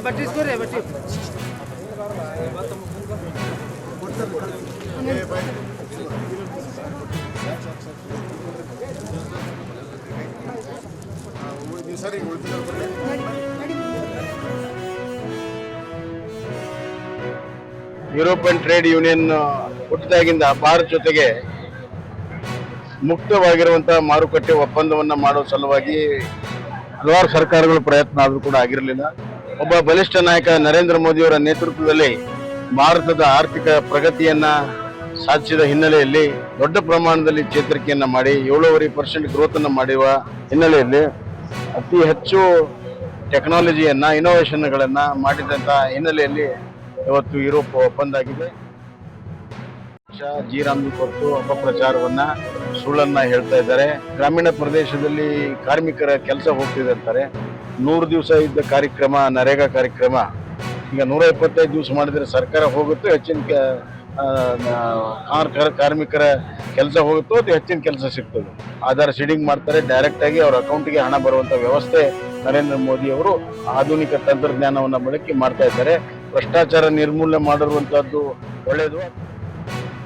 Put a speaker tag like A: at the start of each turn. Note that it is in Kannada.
A: बच्ची बच्ची
B: ಯುರೋಪಿಯನ್ ಟ್ರೇಡ್ ಯೂನಿಯನ್ ಹುಟ್ಟಿದಾಗಿಂದ ಭಾರತ ಜೊತೆಗೆ ಮುಕ್ತವಾಗಿರುವಂತಹ ಮಾರುಕಟ್ಟೆ ಒಪ್ಪಂದವನ್ನ ಮಾಡುವ ಸಲುವಾಗಿ ಹಲವಾರು ಸರ್ಕಾರಗಳ ಪ್ರಯತ್ನ ಆದರೂ ಕೂಡ ಆಗಿರಲಿಲ್ಲ. ಒಬ್ಬ ಬಲಿಷ್ಠ ನಾಯಕ ನರೇಂದ್ರ ಮೋದಿಯವರ ನೇತೃತ್ವದಲ್ಲಿ ಭಾರತದ ಆರ್ಥಿಕ ಪ್ರಗತಿಯನ್ನ ಸಾಧಿಸಿದ ಹಿನ್ನೆಲೆಯಲ್ಲಿ ದೊಡ್ಡ ಪ್ರಮಾಣದಲ್ಲಿ ಚೇತರಿಕೆಯನ್ನ ಮಾಡಿ 7.5% ಗ್ರೋತ್ ಅನ್ನು ಮಾಡುವ ಹಿನ್ನೆಲೆಯಲ್ಲಿ ಅತಿ ಹೆಚ್ಚು ಟೆಕ್ನಾಲಜಿಯನ್ನ ಇನೋವೇಷನ್ಗಳನ್ನ ಮಾಡಿದಂತಹ ಹಿನ್ನೆಲೆಯಲ್ಲಿ ಇವತ್ತು ಯುರೋಪ್ ಒಪ್ಪಂದ ಆಗಿದೆ. ಜೀರಾಮ್ಜಿ ಕೊಟ್ಟು ಅಪಪ್ರಚಾರವನ್ನ ಸುಳ್ಳನ್ನ ಹೇಳ್ತಾ ಇದ್ದಾರೆ. ಗ್ರಾಮೀಣ ಪ್ರದೇಶದಲ್ಲಿ ಕಾರ್ಮಿಕರ ಕೆಲಸ ಹೋಗ್ತಿದೆ ಅಂತಾರೆ. 100 ದಿವಸ ಇದ್ದ ಕಾರ್ಯಕ್ರಮ ನರೇಗಾ ಕಾರ್ಯಕ್ರಮ ಈಗ 125 ದಿವಸ ಮಾಡಿದ್ರೆ ಸರ್ಕಾರ ಹೋಗುತ್ತೋ ಹೆಚ್ಚಿನ ಕಾರ್ಮಿಕರ ಕೆಲಸ ಹೋಗುತ್ತೋ ಅದು ಹೆಚ್ಚಿನ ಕೆಲಸ ಸಿಗ್ತದೆ. ಆಧಾರ್ ಸೀಡಿಂಗ್ ಮಾಡ್ತಾರೆ, ಡೈರೆಕ್ಟ್ ಆಗಿ ಅವ್ರ ಅಕೌಂಟ್ಗೆ ಹಣ ಬರುವಂತ ವ್ಯವಸ್ಥೆ ನರೇಂದ್ರ ಮೋದಿ ಅವರು ಆಧುನಿಕ ತಂತ್ರಜ್ಞಾನವನ್ನ ಬಳಕೆ ಮಾಡ್ತಾ ಇದ್ದಾರೆ. ಭ್ರಷ್ಟಾಚಾರ ನಿರ್ಮೂಲನೆ ಮಾಡಿರುವಂತಹದ್ದು ಒಳ್ಳೆಯದು.